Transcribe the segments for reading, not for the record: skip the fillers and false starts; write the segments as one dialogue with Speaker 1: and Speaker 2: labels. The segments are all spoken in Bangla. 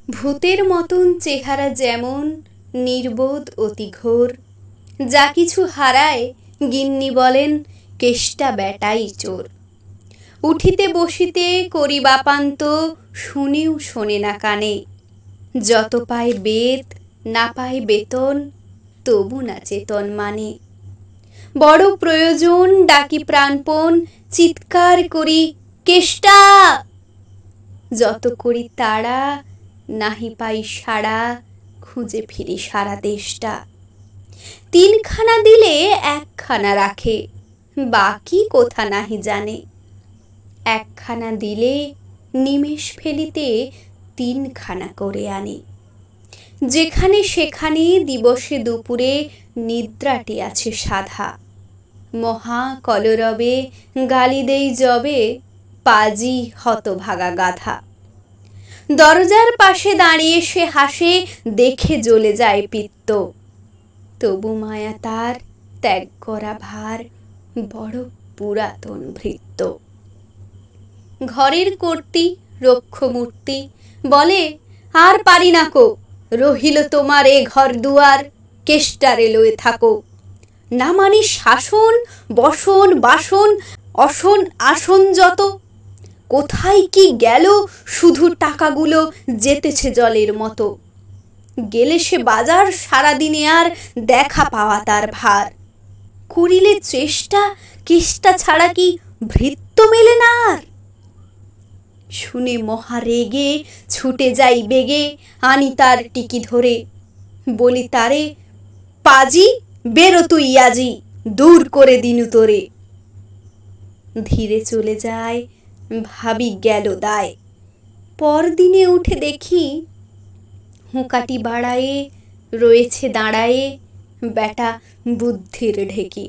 Speaker 1: ভূতের মতন চেহারা যেমন, নির্বোধ অতি ঘোর, যা কিছু হারায় গিন্নি বলেন কেষ্টা বেটাই চোর। উঠিতে বসিতে করি বাপান্ত, শুনেও শোনে না কানে, যত পায় বেদ না পায় বেতন, তবু না চেতন মানে। বড় প্রয়োজন ডাকি প্রাণপণ, চিৎকার করি কেষ্টা, যত করি তাড়া নাহি পাই সাড়া, খুঁজে ফিরি সারা দেশটা। তিনখানা দিলে একখানা রাখে, বাকি কোথা নাহি জানে। একখানা দিলে নিমেষ ফেলিতে তিনখানা করে আনে। যেখানে সেখানে দিবসে দুপুরে নিদ্রাটি আছে সাধা, মহা কলরবে গালি দেই যবে, পাজি হতভাগা গাধা। দরজার পাশে দাঁড়িয়ে সে হাসে, দেখে জ্বলে যায় পিত্ত, তবু মায়া তার ত্যাগ করা ভার, বড় পুরাতন ভৃত্য। ঘরের কর্ত্রী রক্ষমূর্তি বলে, আর পারি নাকো, রহিল তোমার এ ঘর দুয়ার, কেষ্টারে লয়ে থাকো। না মানি শাসন বসন বাসন, অসন আসন যত, কোথায় কি গেল শুধু টাকাগুলো, যেতেছে জলের মতো। গেলে সে বাজার সারাদিনে আর দেখা পাওয়া তার ভার, করিলে চেষ্টা কেষ্টা ছাড়া কি ভৃত্য মেলে না আর। শুনে মহা রেগে ছুটে যাই বেগে, আনি তার টিকি ধরে, বলি তারে পাজি বেরো তুই আজি, দূর করে দিনু তোরে। ধীরে চলে যায় ভাবি গেল দায়, পরদিনে উঠে দেখি হুঁকাটি বাড়ায়ে রয়েছে দাঁড়ায়ে, বেটা বুদ্ধির ঢেকি।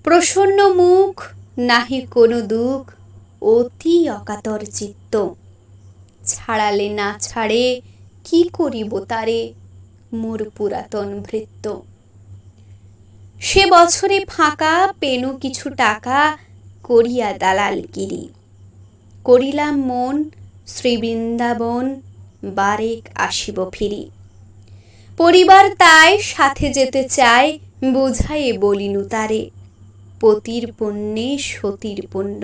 Speaker 1: প্রসন্ন মুখ নাহি কোনো দুঃখ, অতি অকাতর চিত্ত, ছাড়ালে না ছাড়ে কি করিব তারে, মোর পুরাতন ভৃত্য। সে বছরে ফাঁকা পেনু কিছু টাকা, করিয়া দালালগিরি, করিলাম মন শ্রীবৃন্দাবন, বারেক আসিব ফিরি। পরিবার তাই সাথে যেতে চায়, বুঝাইয়ে বলিনু তারে, পতির পুণ্যে সতীর পুণ্য,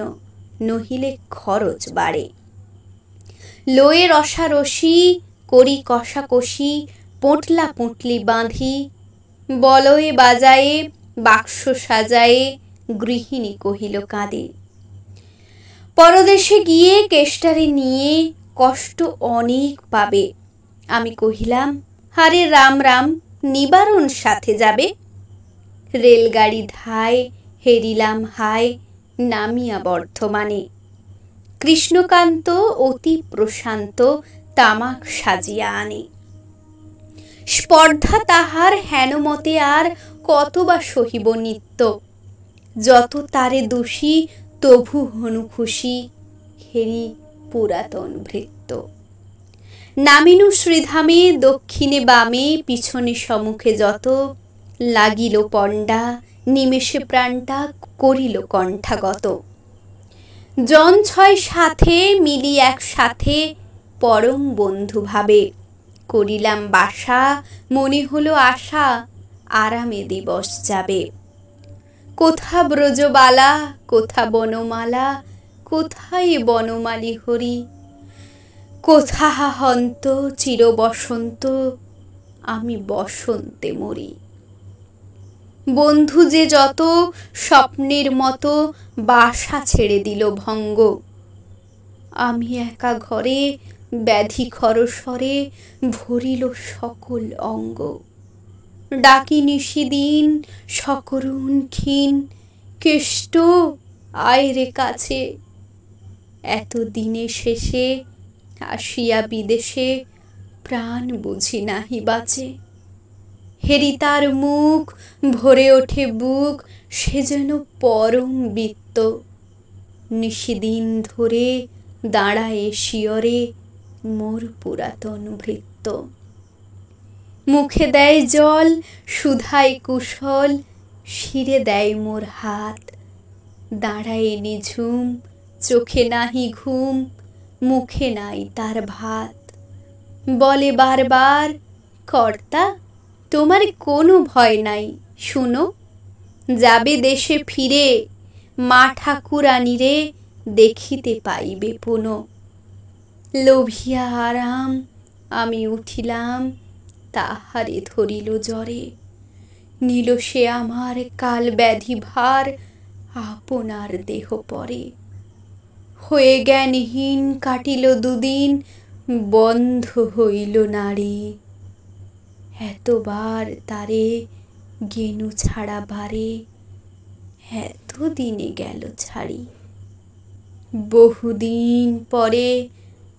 Speaker 1: নহিলে খরচ বাড়ে। লয়ে রসারসি করি কষাকষি, পোঁটলা পুঁটলি বাঁধি, বলয়ে বাজায়ে বাক্স সাজায়ে, গৃহিণী কহিল কাঁদে। পরদেশে গিয়ে কেষ্টারে নিয়ে কষ্ট অনেক পাবে, আমি কহিলাম হারে রাম রাম, নিবারণ সাথে যাবে। রেলগাড়ি ধায় হেরিলাম হায়, নামিয়া বর্ধমানে। কৃষ্ণকান্ত অতি প্রশান্ত, তামাক সাজিয়া আনে। স্পর্ধা তাহার হেনমতে আর, কত বা সহিব নিত্য, যত তারে দোষী তভু হনু খুশি, হেরি পুরাতন ভৃত্য। নামিনু শ্রীধামে দক্ষিণে বামে, পিছনে সম্মুখে যত, লাগিল পণ্ডা নিমেষে প্রাণটা করিল কণ্ঠাগত। জন ছয় সাথে মিলি একসাথে, পরম বন্ধু ভাবে, করিলাম বাসা মনে হলো আশা, আরামে দিবস যাবে। কোথা ব্রজবালা কোথা বনমালা, কোথায় বনমালী হরি, কোথা হন্ত চির বসন্ত, আমি বসন্তে মরি। বন্ধু যে যত স্বপ্নের মতো, বাসা ছেড়ে দিল ভঙ্গ, আমি একা ঘরে ব্যাধি খরস্বরে, ভরিল সকল অঙ্গ। ডাকি নিশিদিন সকরুণ ক্ষীণ, কেষ্ট আয় রে কাছে, এত দিনে শেষে আসিয়া বিদেশে, প্রাণ বুঝি নাহি বাঁচে। হেরি তার মুখ ভরে ওঠে বুক, সে যেন পরম বিত্ত, নিশিদিন ধরে দাঁড়ায় শিয়রে, মোর পুরাতন ভৃত্য। মুখে দেয় জল সুধায় কুশল, শিরে দেয় মোর হাত, দাঁড়ায় নিঝুম চোখে নাহি ঘুম, মুখে নাই তার ভাত। বলে বারবার, কর্তা তোমার কোনো ভয় নাই, শুনো যাবে দেশে ফিরে, মা ঠাকুরানীরে দেখিতে পাইবে পুনঃ। লোভিয়া আরাম আমি উঠিলাম, তাহারে ধরিল জ্বরে, নিল সে আমার কাল ব্যাধি ভার, আপনার দেহ পরে। হয়ে জ্ঞানহীন কাটিল দুদিন, বন্ধ হইল নাড়ি, এতবার তারে গেনু ছাড়া বারে, এতদিনে গেল ছাড়ি। বহুদিন পরে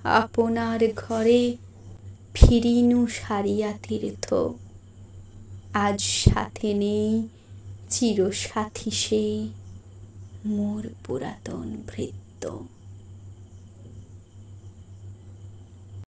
Speaker 1: আপনার ঘরে ফিরিনু সারিয়া তীর্থ, আজ সাথে নেই চিরসাথী সেই মোর পুরাতন ভৃত্য।